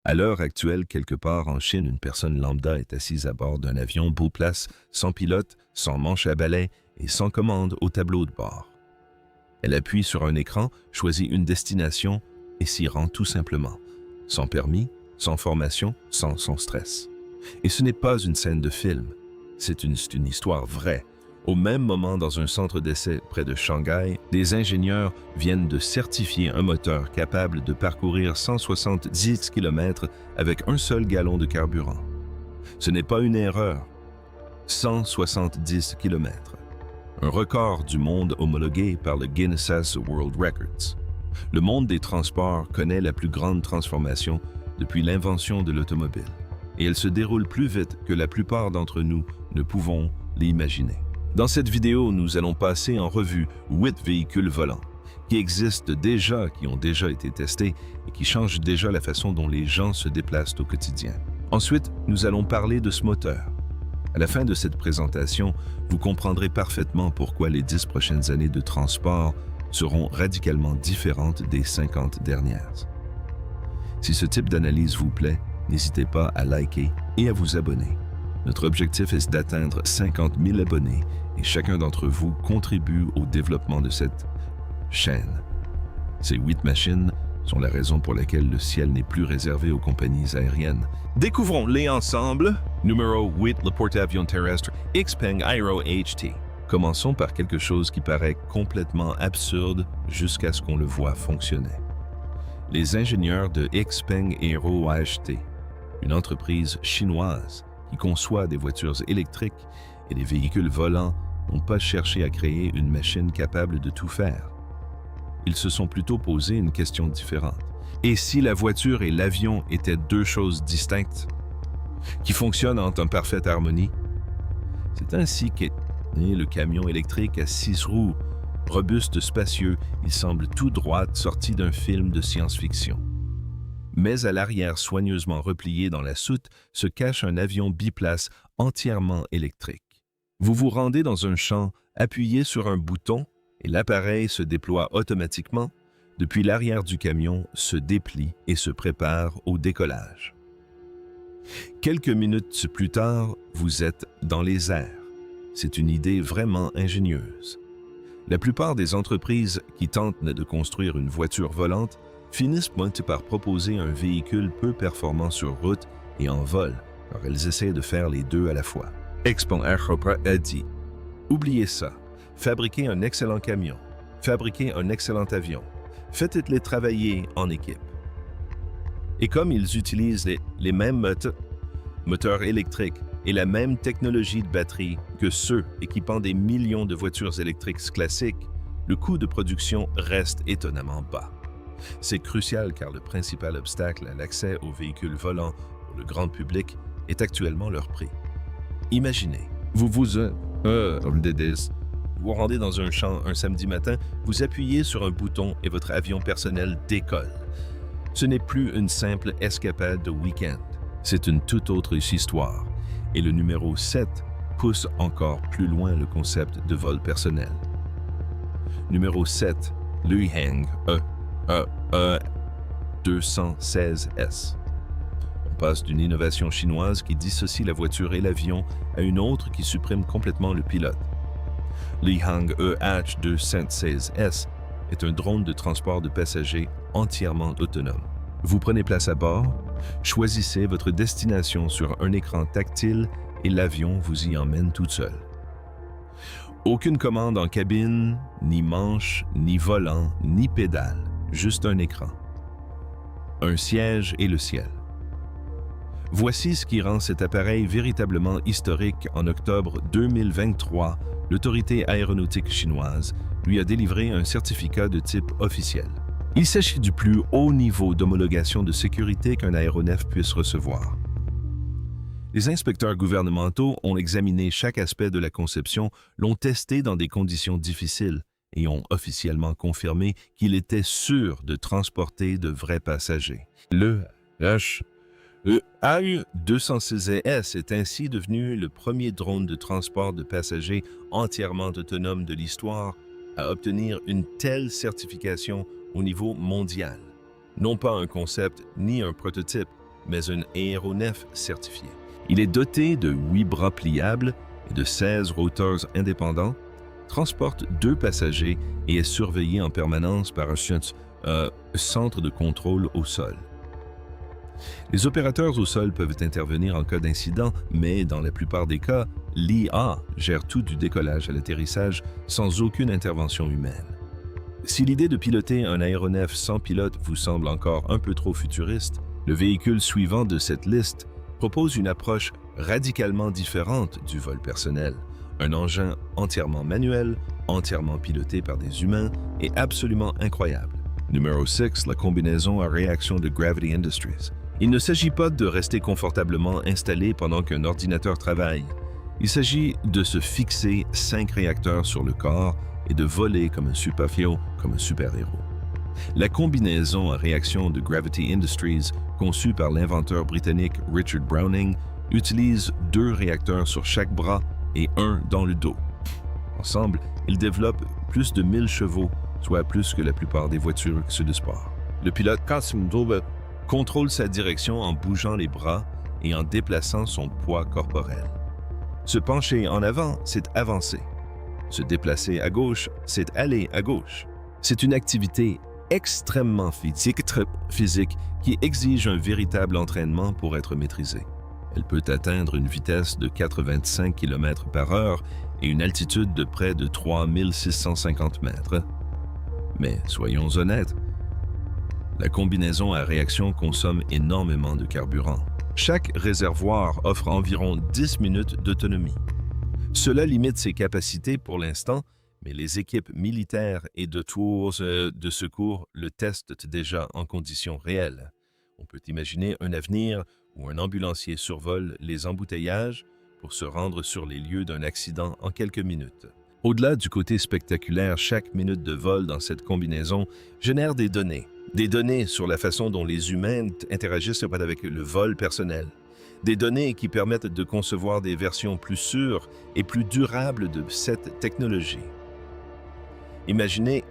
À l'heure actuelle, quelque part en Chine, une personne lambda est assise à bord d'un avion biplace, sans pilote, sans manche à balai et sans commande au tableau de bord. Elle appuie sur un écran, choisit une destination et s'y rend tout simplement, sans permis, sans formation, sans son stress. Et ce n'est pas une scène de film, c'est une histoire vraie. Au même moment, dans un centre d'essai près de Shanghai, des ingénieurs viennent de certifier un moteur capable de parcourir 170 km avec un seul gallon de carburant. Ce n'est pas une erreur. 170 km. Un record du monde homologué par le Guinness World Records. Le monde des transports connaît la plus grande transformation depuis l'invention de l'automobile. Et elle se déroule plus vite que la plupart d'entre nous ne pouvons l'imaginer. Dans cette vidéo, nous allons passer en revue 8 véhicules volants qui existent déjà, qui ont déjà été testés et qui changent déjà la façon dont les gens se déplacent au quotidien. Ensuite, nous allons parler de ce moteur. À la fin de cette présentation, vous comprendrez parfaitement pourquoi les 10 prochaines années de transport seront radicalement différentes des 50 dernières. Si ce type d'analyse vous plaît, n'hésitez pas à liker et à vous abonner. Notre objectif est d'atteindre 50 000 abonnés et chacun d'entre vous contribue au développement de cette chaîne. Ces 8 machines sont la raison pour laquelle le ciel n'est plus réservé aux compagnies aériennes. Découvrons-les ensemble. Numéro 8, le porte-avions terrestre Xpeng Aero HT. Commençons par quelque chose qui paraît complètement absurde jusqu'à ce qu'on le voit fonctionner. Les ingénieurs de Xpeng Aero HT, une entreprise chinoise qui conçoit des voitures électriques et des véhicules volants, n'ont pas cherché à créer une machine capable de tout faire. Ils se sont plutôt posé une question différente. Et si la voiture et l'avion étaient deux choses distinctes, qui fonctionnent en parfaite harmonie? C'est ainsi qu'est né le camion électrique à 6 roues, robuste, spacieux, il semble tout droit sorti d'un film de science-fiction. Mais à l'arrière soigneusement replié dans la soute se cache un avion biplace entièrement électrique. Vous vous rendez dans un champ, appuyez sur un bouton et l'appareil se déploie automatiquement, depuis l'arrière du camion, se déplie et se prépare au décollage. Quelques minutes plus tard, vous êtes dans les airs. C'est une idée vraiment ingénieuse. La plupart des entreprises qui tentent de construire une voiture volante finissent par proposer un véhicule peu performant sur route et en vol, car elles essaient de faire les deux à la fois. Xpeng Aero a dit « Oubliez ça, fabriquez un excellent camion, fabriquez un excellent avion, faites-les travailler en équipe. » Et comme ils utilisent les mêmes moteurs électriques et la même technologie de batterie que ceux équipant des millions de voitures électriques classiques, le coût de production reste étonnamment bas. C'est crucial car le principal obstacle à l'accès aux véhicules volants pour le grand public est actuellement leur prix. Imaginez, vous rendez dans un champ un samedi matin, vous appuyez sur un bouton et votre avion personnel décolle. Ce n'est plus une simple escapade de week-end, c'est une toute autre histoire. Et le numéro 7 pousse encore plus loin le concept de vol personnel. Numéro 7, Lihang E216S. On passe d'une innovation chinoise qui dissocie la voiture et l'avion à une autre qui supprime complètement le pilote. Lihang EH216S est un drone de transport de passagers entièrement autonome. Vous prenez place à bord, choisissez votre destination sur un écran tactile et l'avion vous y emmène toute seule. Aucune commande en cabine, ni manche, ni volant, ni pédale, juste un écran. Un siège et le ciel. Voici ce qui rend cet appareil véritablement historique. En octobre 2023, l'autorité aéronautique chinoise lui a délivré un certificat de type officiel. Il s'agit du plus haut niveau d'homologation de sécurité qu'un aéronef puisse recevoir. Les inspecteurs gouvernementaux ont examiné chaque aspect de la conception, l'ont testé dans des conditions difficiles et ont officiellement confirmé qu'il était sûr de transporter de vrais passagers. Le AU-216S est ainsi devenu le premier drone de transport de passagers entièrement autonome de l'histoire à obtenir une telle certification au niveau mondial. Non pas un concept ni un prototype, mais un aéronef certifié. Il est doté de 8 bras pliables et de 16 rotors indépendants, transporte 2 passagers et est surveillé en permanence par un centre de contrôle au sol. Les opérateurs au sol peuvent intervenir en cas d'incident, mais dans la plupart des cas, l'IA gère tout du décollage à l'atterrissage sans aucune intervention humaine. Si l'idée de piloter un aéronef sans pilote vous semble encore un peu trop futuriste, le véhicule suivant de cette liste propose une approche radicalement différente du vol personnel. Un engin entièrement manuel, entièrement piloté par des humains et absolument incroyable. Numéro 6, la combinaison à réaction de Gravity Industries. Il ne s'agit pas de rester confortablement installé pendant qu'un ordinateur travaille. Il s'agit de se fixer 5 réacteurs sur le corps et de voler comme un super-héros. La combinaison à réaction de Gravity Industries, conçue par l'inventeur britannique Richard Browning, utilise 2 réacteurs sur chaque bras et 1 dans le dos. Ensemble, ils développent plus de 1000 chevaux, soit plus que la plupart des voitures de sport. Le pilote Qasim Doube contrôle sa direction en bougeant les bras et en déplaçant son poids corporel. Se pencher en avant, c'est avancer. Se déplacer à gauche, c'est aller à gauche. C'est une activité extrêmement physique qui exige un véritable entraînement pour être maîtrisée. Elle peut atteindre une vitesse de 85 km/h et une altitude de près de 3650 mètres. Mais soyons honnêtes, la combinaison à réaction consomme énormément de carburant. Chaque réservoir offre environ 10 minutes d'autonomie. Cela limite ses capacités pour l'instant, mais les équipes militaires et de tours de secours le testent déjà en conditions réelles. On peut imaginer un avenir où un ambulancier survole les embouteillages pour se rendre sur les lieux d'un accident en quelques minutes. Au-delà du côté spectaculaire, chaque minute de vol dans cette combinaison génère des données sur la façon dont les humains interagissent avec le vol personnel, des données qui permettent de concevoir des versions plus sûres et plus durables de cette technologie. Imaginez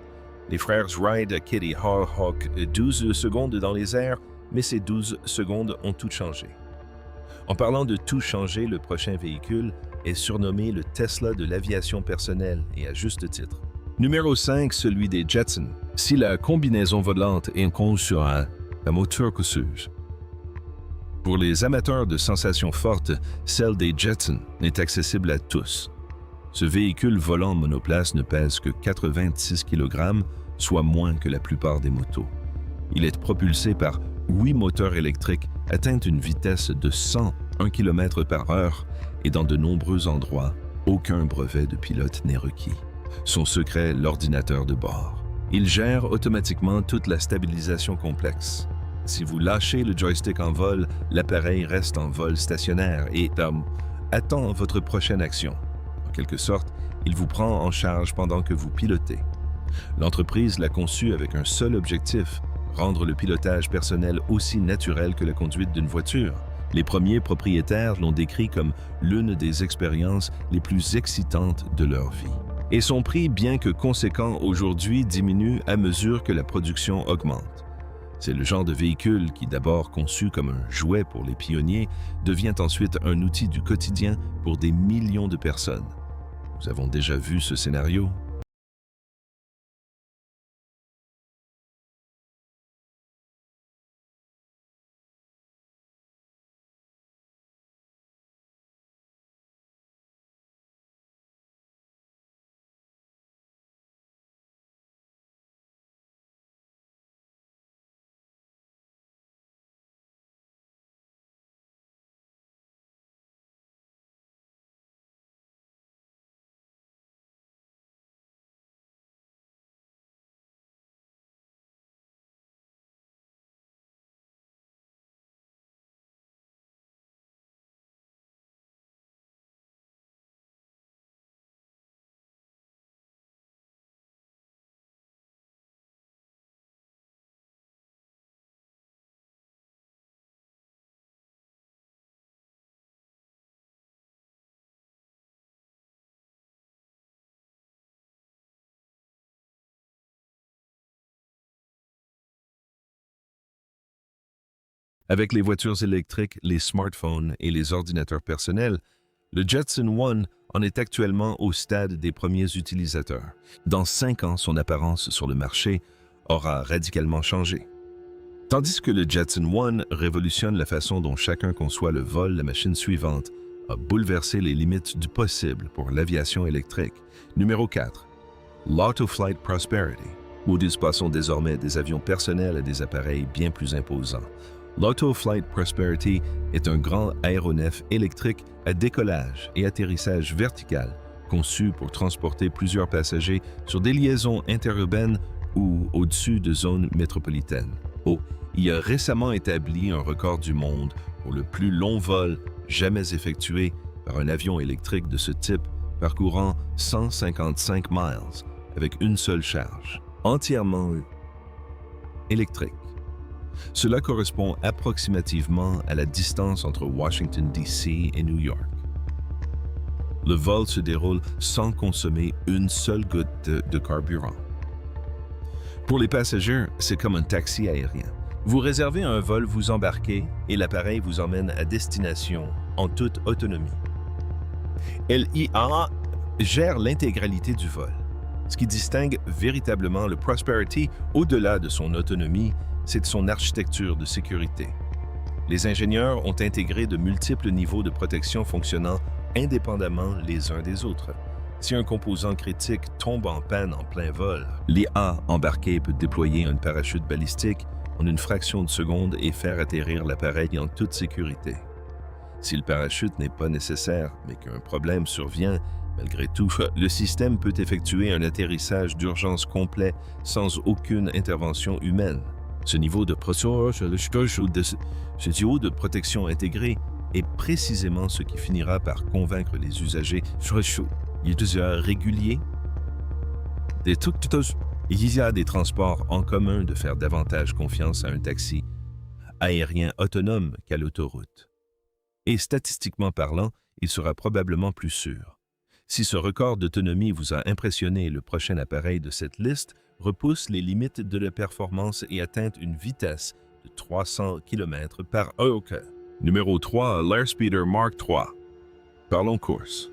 les frères Wright, Kitty Hawk, 12 secondes dans les airs, mais ces 12 secondes ont tout changé. En parlant de tout changer, le prochain véhicule est surnommé le Tesla de l'aviation personnelle, et à juste titre. Numéro 5, celui des Jetsons. Si la combinaison volante est conçue à la moteur cosseuse. Pour les amateurs de sensations fortes, celle des Jetsons est accessible à tous. Ce véhicule volant monoplace ne pèse que 86 kg, soit moins que la plupart des motos. Il est propulsé par 8 moteurs électriques, atteint une vitesse de 101 km/h et dans de nombreux endroits, aucun brevet de pilote n'est requis. Son secret, l'ordinateur de bord. Il gère automatiquement toute la stabilisation complexe. Si vous lâchez le joystick en vol, l'appareil reste en vol stationnaire et attend votre prochaine action. En quelque sorte, il vous prend en charge pendant que vous pilotez. L'entreprise l'a conçu avec un seul objectif, rendre le pilotage personnel aussi naturel que la conduite d'une voiture. Les premiers propriétaires l'ont décrit comme l'une des expériences les plus excitantes de leur vie. Et son prix, bien que conséquent aujourd'hui, diminue à mesure que la production augmente. C'est le genre de véhicule qui, d'abord conçu comme un jouet pour les pionniers, devient ensuite un outil du quotidien pour des millions de personnes. Nous avons déjà vu ce scénario. Avec les voitures électriques, les smartphones et les ordinateurs personnels, le Jetson One en est actuellement au stade des premiers utilisateurs. Dans 5 ans, son apparence sur le marché aura radicalement changé. Tandis que le Jetson One révolutionne la façon dont chacun conçoit le vol, la machine suivante a bouleversé les limites du possible pour l'aviation électrique. Numéro 4. L'Autoflight Prosperity, où passons désormais des avions personnels à des appareils bien plus imposants. L'Autoflight Prosperity est un grand aéronef électrique à décollage et atterrissage vertical, conçu pour transporter plusieurs passagers sur des liaisons interurbaines ou au-dessus de zones métropolitaines. Il a récemment établi un record du monde pour le plus long vol jamais effectué par un avion électrique de ce type, parcourant 155 miles avec une seule charge, entièrement électrique. Cela correspond approximativement à la distance entre Washington, D.C. et New York. Le vol se déroule sans consommer une seule goutte de carburant. Pour les passagers, c'est comme un taxi aérien. Vous réservez un vol, vous embarquez et l'appareil vous emmène à destination en toute autonomie. l'IA gère l'intégralité du vol. Ce qui distingue véritablement le Prosperity au-delà de son autonomie, c'est son architecture de sécurité. Les ingénieurs ont intégré de multiples niveaux de protection fonctionnant indépendamment les uns des autres. Si un composant critique tombe en panne en plein vol, l'IA embarquée peut déployer un parachute balistique en une fraction de seconde et faire atterrir l'appareil en toute sécurité. Si le parachute n'est pas nécessaire, mais qu'un problème survient, malgré tout, le système peut effectuer un atterrissage d'urgence complet sans aucune intervention humaine. Ce niveau de protection intégrée est précisément ce qui finira par convaincre les usagers réguliers il y a des transports en commun de faire davantage confiance à un taxi aérien autonome qu'à l'autoroute. Et statistiquement parlant, il sera probablement plus sûr. Si ce record d'autonomie vous a impressionné, le prochain appareil de cette liste repousse les limites de la performance et atteint une vitesse de 300 km par heure. Numéro 3, l'Airspeeder Mark III. Parlons course.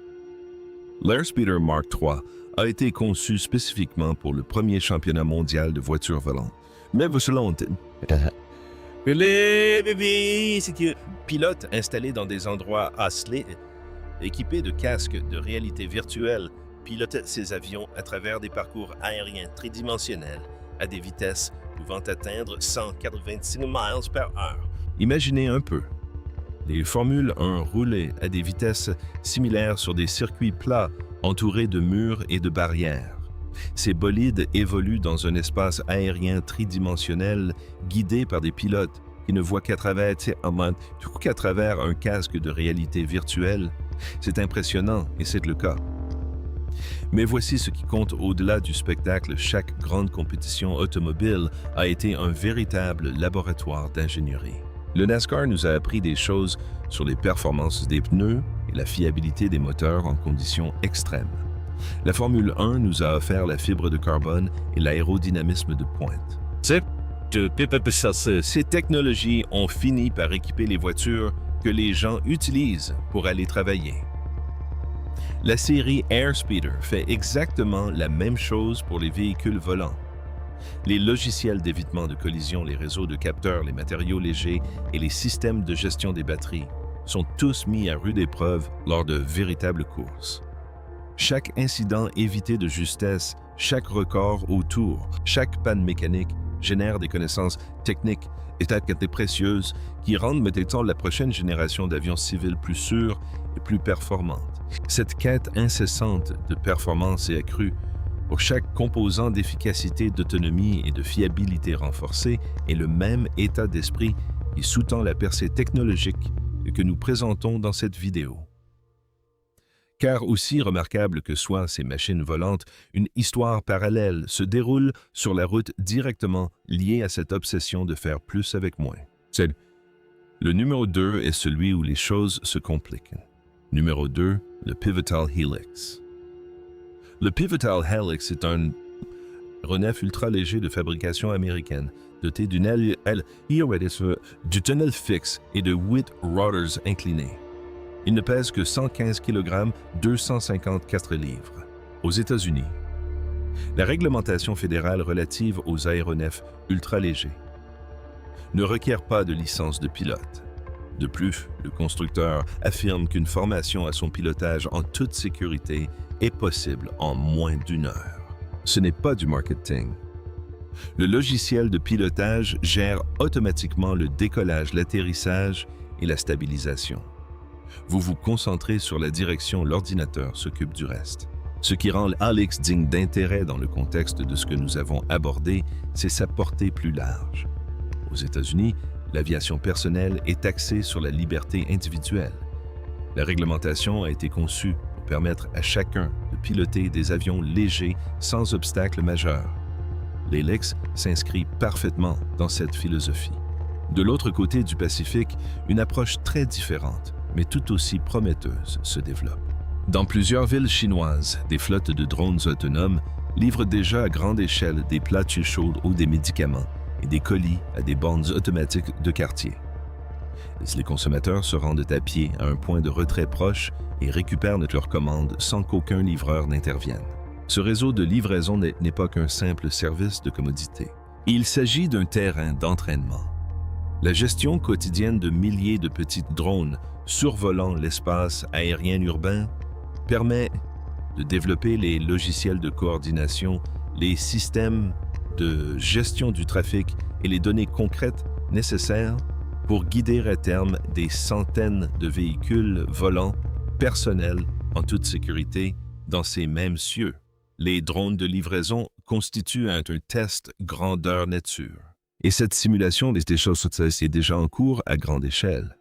L'Airspeeder Mark III a été conçu spécifiquement pour le premier championnat mondial de voitures volantes. Mais vous selon pilotes installés dans des endroits isolés, équipés de casques de réalité virtuelle, pilotent ces avions à travers des parcours aériens tridimensionnels à des vitesses pouvant atteindre 186 miles par heure. Imaginez un peu. Les Formule 1 roulaient à des vitesses similaires sur des circuits plats entourés de murs et de barrières. Ces bolides évoluent dans un espace aérien tridimensionnel guidé par des pilotes qui ne voient qu'à travers un casque de réalité virtuelle. C'est impressionnant et c'est le cas. Mais voici ce qui compte au-delà du spectacle. Chaque grande compétition automobile a été un véritable laboratoire d'ingénierie. Le NASCAR nous a appris des choses sur les performances des pneus et la fiabilité des moteurs en conditions extrêmes. La Formule 1 nous a offert la fibre de carbone et l'aérodynamisme de pointe. Ces technologies ont fini par équiper les voitures que les gens utilisent pour aller travailler. La série Airspeeder fait exactement la même chose pour les véhicules volants. Les logiciels d'évitement de collision, les réseaux de capteurs, les matériaux légers et les systèmes de gestion des batteries sont tous mis à rude épreuve lors de véritables courses. Chaque incident évité de justesse, chaque record au tour, chaque panne mécanique génère des connaissances techniques et précieuses qui rendent la prochaine génération d'avions civils plus sûrs et plus performantes. Cette quête incessante de performance est accrue pour chaque composant d'efficacité, d'autonomie et de fiabilité renforcée est le même état d'esprit qui sous-tend la percée technologique que nous présentons dans cette vidéo. Car aussi remarquable que soient ces machines volantes, une histoire parallèle se déroule sur la route directement liée à cette obsession de faire plus avec moins. Le numéro 2 est celui où les choses se compliquent. Numéro 2, le Pivotal Helix. Le Pivotal Helix est un aéronef ultra-léger de fabrication américaine, doté d'une aile du tunnel fixe et de 8 rotors inclinés. Il ne pèse que 115 kg, 254 livres. Aux États-Unis, la réglementation fédérale relative aux aéronefs ultra-légers ne requiert pas de licence de pilote. De plus, le constructeur affirme qu'une formation à son pilotage en toute sécurité est possible en moins d'1 heure. Ce n'est pas du marketing. Le logiciel de pilotage gère automatiquement le décollage, l'atterrissage et la stabilisation. Vous vous concentrez sur la direction, l'ordinateur s'occupe du reste. Ce qui rend l'ALIX digne d'intérêt dans le contexte de ce que nous avons abordé, c'est sa portée plus large. Aux États-Unis, l'aviation personnelle est axée sur la liberté individuelle. La réglementation a été conçue pour permettre à chacun de piloter des avions légers sans obstacle majeur. L'ALIX s'inscrit parfaitement dans cette philosophie. De l'autre côté du Pacifique, une approche très différente, mais tout aussi prometteuse, se développe. Dans plusieurs villes chinoises, des flottes de drones autonomes livrent déjà à grande échelle des plats chauds ou des médicaments et des colis à des bornes automatiques de quartier. Les consommateurs se rendent à pied à un point de retrait proche et récupèrent leurs commandes sans qu'aucun livreur n'intervienne. Ce réseau de livraison n'est pas qu'un simple service de commodité. Il s'agit d'un terrain d'entraînement. La gestion quotidienne de milliers de petits drones survolant l'espace aérien urbain permet de développer les logiciels de coordination, les systèmes de gestion du trafic et les données concrètes nécessaires pour guider à terme des centaines de véhicules volants personnels en toute sécurité dans ces mêmes cieux. Les drones de livraison constituent un test grandeur nature. Et cette simulation des choses est déjà en cours à grande échelle.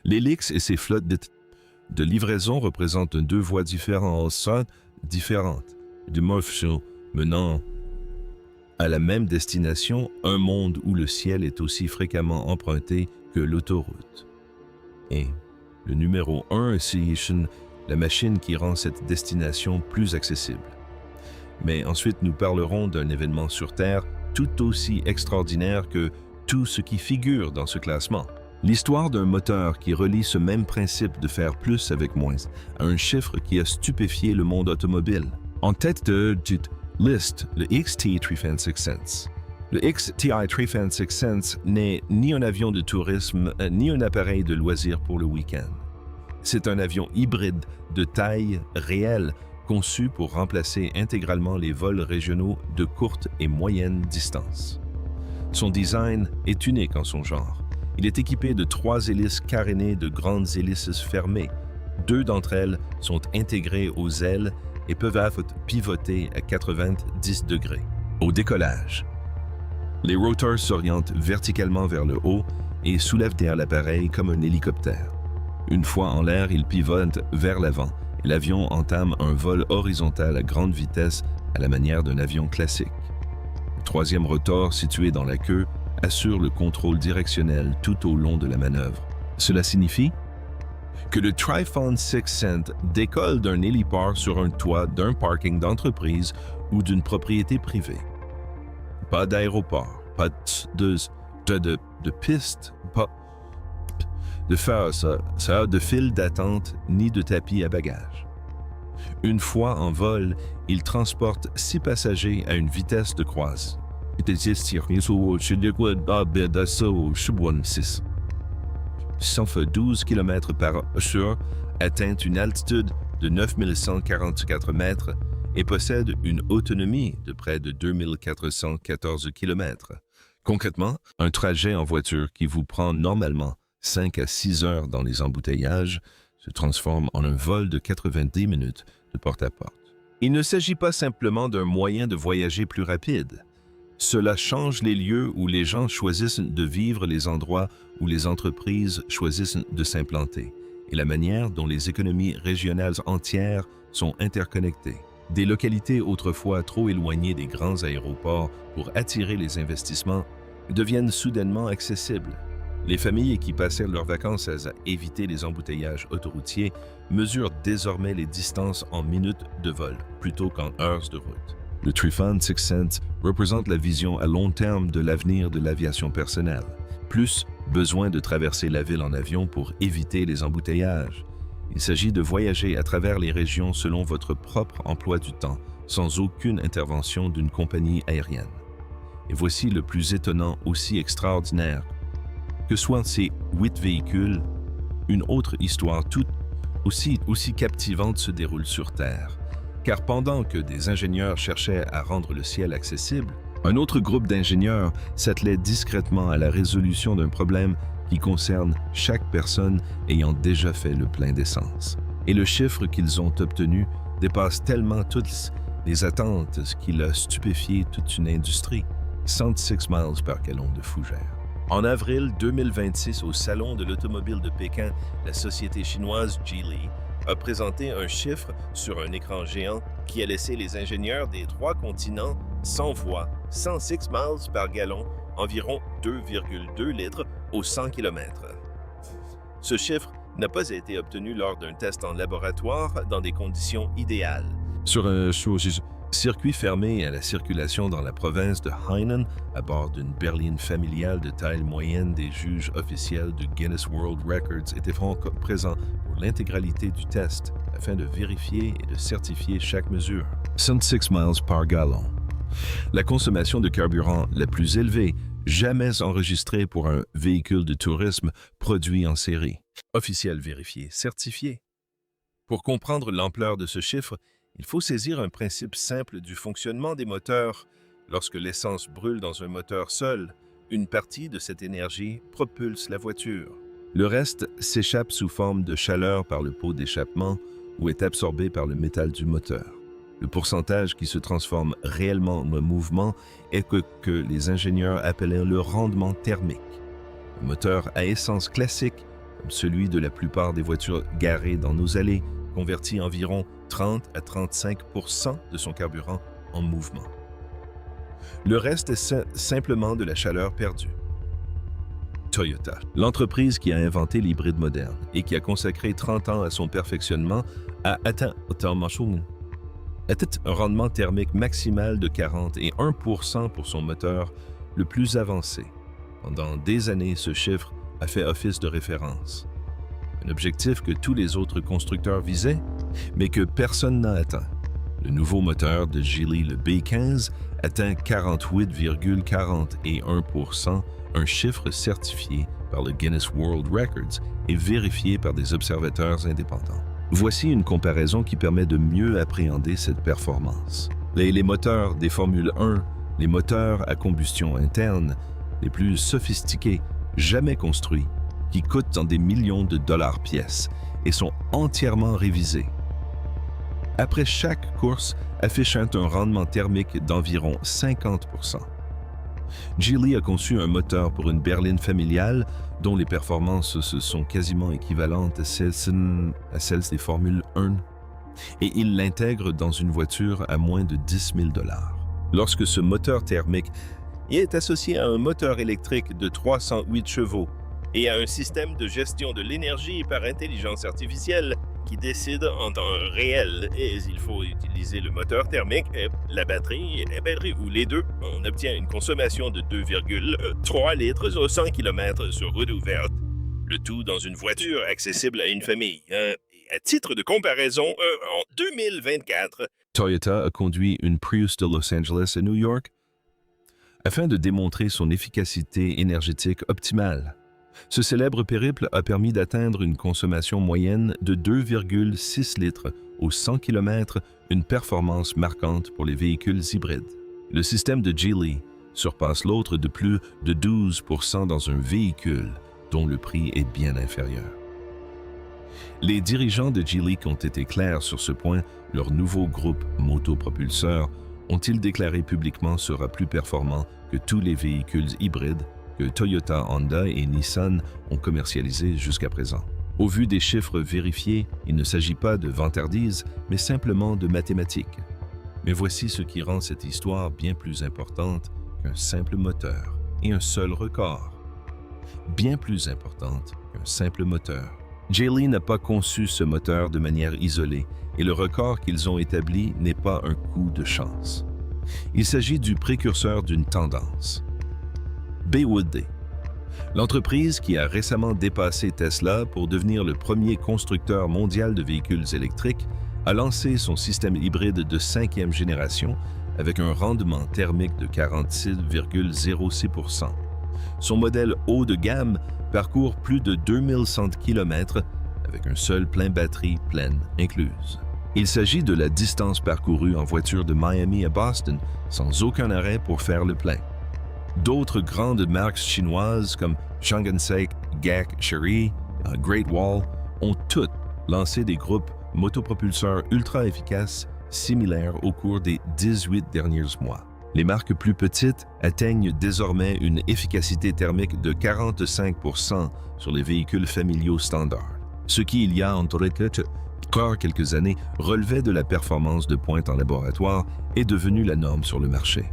L'ALIX et ses flottes de livraison représentent deux voies différentes, du morceau menant à la même destination, un monde où le ciel est aussi fréquemment emprunté que l'autoroute. Et le numéro 1, c'est la machine qui rend cette destination plus accessible. Mais ensuite, nous parlerons d'un événement sur Terre tout aussi extraordinaire que tout ce qui figure dans ce classement. L'histoire d'un moteur qui relie ce même principe de faire plus avec moins à un chiffre qui a stupéfié le monde automobile. En tête de liste, le XT356. Le XTI356 n'est ni un avion de tourisme, ni un appareil de loisir pour le week-end. C'est un avion hybride de taille réelle conçu pour remplacer intégralement les vols régionaux de courte et moyenne distance. Son design est unique en son genre. Il est équipé de 3 hélices carénées de grandes hélices fermées. 2 d'entre elles sont intégrées aux ailes et peuvent pivoter à 90 degrés. Au décollage, les rotors s'orientent verticalement vers le haut et soulèvent derrière l'appareil comme un hélicoptère. Une fois en l'air, il pivote vers l'avant et l'avion entame un vol horizontal à grande vitesse à la manière d'un avion classique. Le 3e rotor, situé dans la queue, assure le contrôle directionnel tout au long de la manœuvre. Cela signifie que le Typhoon 600 décolle d'un héliport sur un toit d'un parking d'entreprise ou d'une propriété privée. Pas d'aéroport, pas de piste, pas de file d'attente ni de tapis à bagages. Une fois en vol, il transporte 6 passagers à une vitesse de croisière. Son fait 12 km par heure, atteint une altitude de 9144 mètres et possède une autonomie de près de 2414 km. Concrètement, un trajet en voiture qui vous prend normalement 5 à 6 heures dans les embouteillages se transforme en un vol de 90 minutes de porte à porte. Il ne s'agit pas simplement d'un moyen de voyager plus rapide. Cela change les lieux où les gens choisissent de vivre, les endroits où les entreprises choisissent de s'implanter, et la manière dont les économies régionales entières sont interconnectées. Des localités autrefois trop éloignées des grands aéroports pour attirer les investissements deviennent soudainement accessibles. Les familles qui passaient leurs vacances à éviter les embouteillages autoroutiers mesurent désormais les distances en minutes de vol plutôt qu'en heures de route. Le Trifon 6 Cents représente la vision à long terme de l'avenir de l'aviation personnelle. Plus besoin de traverser la ville en avion pour éviter les embouteillages. Il s'agit de voyager à travers les régions selon votre propre emploi du temps, sans aucune intervention d'une compagnie aérienne. Et voici le plus étonnant, aussi extraordinaire. Que soient ces 8 véhicules, une autre histoire tout aussi captivante se déroule sur Terre. Car pendant que des ingénieurs cherchaient à rendre le ciel accessible, un autre groupe d'ingénieurs s'attelait discrètement à la résolution d'un problème qui concerne chaque personne ayant déjà fait le plein d'essence. Et le chiffre qu'ils ont obtenu dépasse tellement toutes les attentes qu'il a stupéfié toute une industrie. 106 miles par gallon de fougère. En avril 2026, au Salon de l'automobile de Pékin, la société chinoise Geely a présenté un chiffre sur un écran géant qui a laissé les ingénieurs des 3 continents sans voix, 106 miles par gallon, environ 2,2 litres au 100 km. Ce chiffre n'a pas été obtenu lors d'un test en laboratoire dans des conditions idéales. Sur un circuit fermé à la circulation dans la province de Hainan, à bord d'une berline familiale de taille moyenne, des juges officiels du Guinness World Records étaient présents pour l'intégralité du test afin de vérifier et de certifier chaque mesure. 106 miles par gallon. La consommation de carburant la plus élevée jamais enregistrée pour un véhicule de tourisme produit en série. Officiel vérifié, certifié. Pour comprendre l'ampleur de ce chiffre, il faut saisir un principe simple du fonctionnement des moteurs. Lorsque l'essence brûle dans un moteur seul, une partie de cette énergie propulse la voiture. Le reste s'échappe sous forme de chaleur par le pot d'échappement ou est absorbé par le métal du moteur. Le pourcentage qui se transforme réellement en mouvement est que les ingénieurs appelaient le rendement thermique. Un moteur à essence classique, comme celui de la plupart des voitures garées dans nos allées, convertit environ 30 à 35% de son carburant en mouvement. Le reste est simplement de la chaleur perdue. Toyota, l'entreprise qui a inventé l'hybride moderne et qui a consacré 30 ans à son perfectionnement, a atteint un rendement thermique maximal de 40 et 1% pour son moteur le plus avancé. Pendant des années, ce chiffre a fait office de référence. Un objectif que tous les autres constructeurs visaient, mais que personne n'a atteint. Le nouveau moteur de Geely, le B15, atteint 48,41%, un chiffre certifié par le Guinness World Records et vérifié par des observateurs indépendants. Voici une comparaison qui permet de mieux appréhender cette performance. Les moteurs des Formule 1, les moteurs à combustion interne, les plus sophistiqués jamais construits, qui coûtent dans des millions de dollars pièce et sont entièrement révisés. Après chaque course, affichant un rendement thermique d'environ 50%. Geely a conçu un moteur pour une berline familiale dont les performances sont quasiment équivalentes à celles des Formule 1 et il l'intègre dans une voiture à moins de 10 000 $. Lorsque ce moteur thermique est associé à un moteur électrique de 308 chevaux et à un système de gestion de l'énergie par intelligence artificielle qui décide en temps réel et il faut utiliser le moteur thermique, la batterie ou les deux, on obtient une consommation de 2,3 litres au 100 km sur route ouverte. Le tout dans une voiture accessible à une famille. À titre de comparaison, en 2024, Toyota a conduit une Prius de Los Angeles à New York afin de démontrer son efficacité énergétique optimale. Ce célèbre périple a permis d'atteindre une consommation moyenne de 2,6 litres au 100 km, une performance marquante pour les véhicules hybrides. Le système de Geely surpasse l'autre de plus de 12% dans un véhicule dont le prix est bien inférieur. Les dirigeants de Geely ont été clairs sur ce point, leur nouveau groupe motopropulseur, ont-ils déclaré publiquement, sera plus performant que tous les véhicules hybrides que Toyota, Honda et Nissan ont commercialisés jusqu'à présent. Au vu des chiffres vérifiés, il ne s'agit pas de vantardise, mais simplement de mathématiques. Mais voici ce qui rend cette histoire bien plus importante qu'un simple moteur et un seul record. Bien plus importante qu'un simple moteur. Geely n'a pas conçu ce moteur de manière isolée et le record qu'ils ont établi n'est pas un coup de chance. Il s'agit du précurseur d'une tendance. BYD, l'entreprise qui a récemment dépassé Tesla pour devenir le premier constructeur mondial de véhicules électriques, a lancé son système hybride de 5e génération avec un rendement thermique de 46,06%. Son modèle haut de gamme parcourt plus de 2100 km avec un seul plein batterie pleine incluse. Il s'agit de la distance parcourue en voiture de Miami à Boston sans aucun arrêt pour faire le plein. D'autres grandes marques chinoises comme Changan-Sek, GAC, Chery, Great Wall ont toutes lancé des groupes motopropulseurs ultra efficaces similaires au cours des 18 derniers mois. Les marques plus petites atteignent désormais une efficacité thermique de 45% sur les véhicules familiaux standards, ce qui, il y a encore quelques années, relevait de la performance de pointe en laboratoire est devenu la norme sur le marché.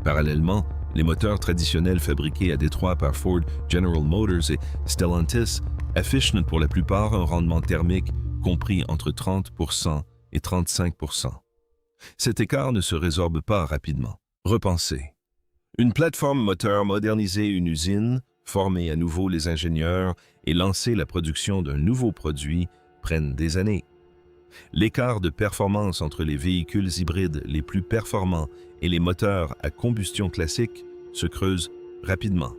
Parallèlement, les moteurs traditionnels fabriqués à Détroit par Ford, General Motors et Stellantis affichent pour la plupart un rendement thermique compris entre 30% et 35%. Cet écart ne se résorbe pas rapidement. Repensez. Une plateforme moteur moderniser une usine, former à nouveau les ingénieurs et lancer la production d'un nouveau produit prennent des années. L'écart de performance entre les véhicules hybrides les plus performants et les moteurs à combustion classique se creuse rapidement.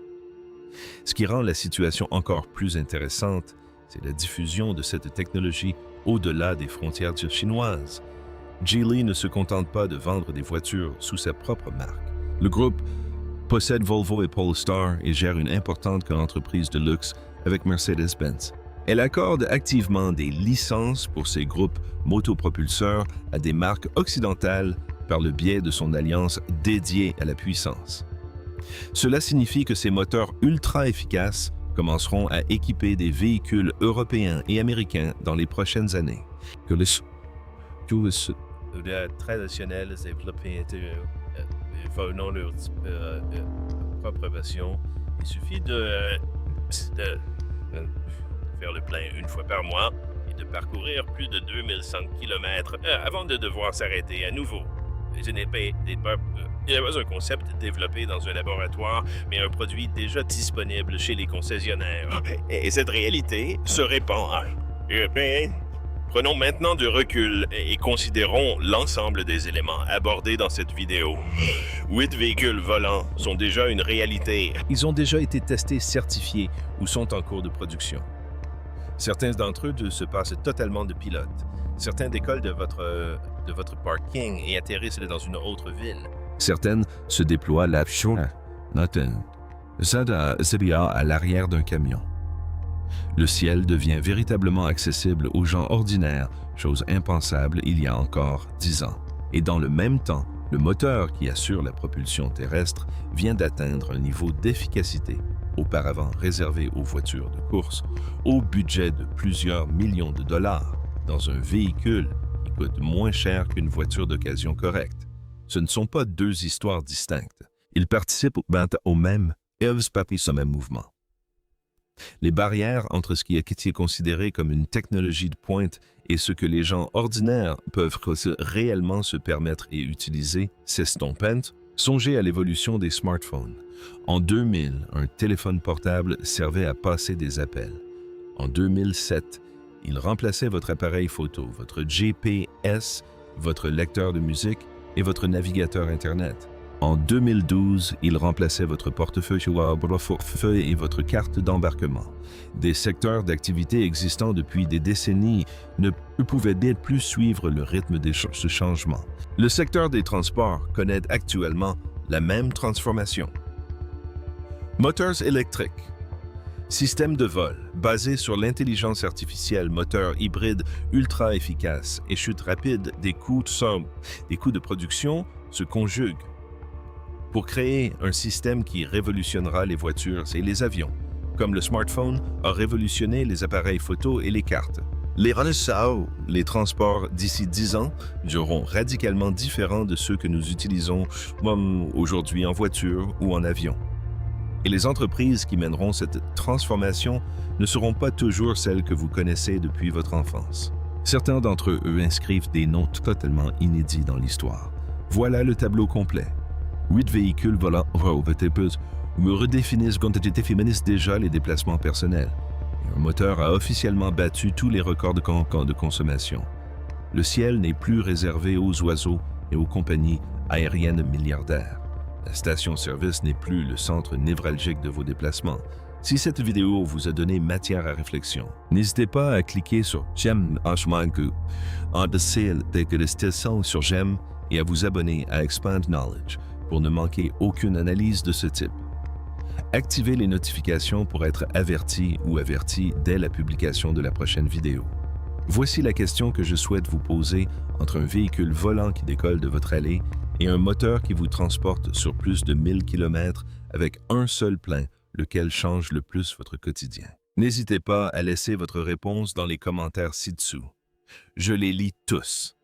Ce qui rend la situation encore plus intéressante, c'est la diffusion de cette technologie au-delà des frontières chinoises. Geely ne se contente pas de vendre des voitures sous sa propre marque. Le groupe possède Volvo et Polestar et gère une importante entreprise de luxe avec Mercedes-Benz. Elle accorde activement des licences pour ses groupes motopropulseurs à des marques occidentales par le biais de son alliance dédiée à la puissance. Cela signifie que ces moteurs ultra efficaces commenceront à équiper des véhicules européens et américains dans les prochaines années. Que les traditionnels développés venant leur propre version, il suffit de faire le plein une fois par mois et de parcourir plus de 2100 km avant de devoir s'arrêter à nouveau. Ce n'est pas un concept développé dans un laboratoire, mais un produit déjà disponible chez les concessionnaires. Et cette réalité se répand. Prenons maintenant du recul et considérons l'ensemble des éléments abordés dans cette vidéo. 8 véhicules volants sont déjà une réalité. Ils ont déjà été testés, certifiés ou sont en cours de production. Certains d'entre eux se passent totalement de pilote. Certains décollent de votre parking et atterrissent dans une autre ville. Certaines se déploient à l'arrière d'un camion. Le ciel devient véritablement accessible aux gens ordinaires, chose impensable il y a encore 10 ans. Et dans le même temps, le moteur qui assure la propulsion terrestre vient d'atteindre un niveau d'efficacité auparavant réservé aux voitures de course, au budget de plusieurs millions de dollars, dans un véhicule qui coûte moins cher qu'une voiture d'occasion correcte. Ce ne sont pas deux histoires distinctes. Ils participent au même mouvement. Les barrières entre ce qui est considéré comme une technologie de pointe et ce que les gens ordinaires peuvent réellement se permettre et utiliser s'estompent. Songez à l'évolution des smartphones. En 2000, un téléphone portable servait à passer des appels. En 2007, il remplaçait votre appareil photo, votre GPS, votre lecteur de musique et votre navigateur Internet. En 2012, il remplaçait votre portefeuille et votre carte d'embarquement. Des secteurs d'activité existants depuis des décennies ne pouvaient plus suivre le rythme de ce changement. Le secteur des transports connaît actuellement la même transformation. Moteurs électriques. Système de vol basé sur l'intelligence artificielle, moteur hybride ultra efficace et chute rapide des coûts de production se conjuguent pour créer un système qui révolutionnera les voitures et les avions, comme le smartphone a révolutionné les appareils photo et les cartes. Les transports d'ici 10 ans seront radicalement différents de ceux que nous utilisons aujourd'hui en voiture ou en avion. Et les entreprises qui mèneront cette transformation ne seront pas toujours celles que vous connaissez depuis votre enfance. Certains d'entre eux inscrivent des noms totalement inédits dans l'histoire. Voilà le tableau complet. 8 véhicules volants me redéfinissent quantité féministe déjà les déplacements personnels. Un moteur a officiellement battu tous les records de consommation. Le ciel n'est plus réservé aux oiseaux et aux compagnies aériennes milliardaires. La station-service n'est plus le centre névralgique de vos déplacements. Si cette vidéo vous a donné matière à réflexion, n'hésitez pas à cliquer sur j'aime sur j'aime et à vous abonner à Expand Knowledge pour ne manquer aucune analyse de ce type. Activez les notifications pour être averti ou averti dès la publication de la prochaine vidéo. Voici la question que je souhaite vous poser entre un véhicule volant qui décolle de votre allée et un moteur qui vous transporte sur plus de 1000 km avec un seul plein, lequel change le plus votre quotidien. N'hésitez pas à laisser votre réponse dans les commentaires ci-dessous. Je les lis tous.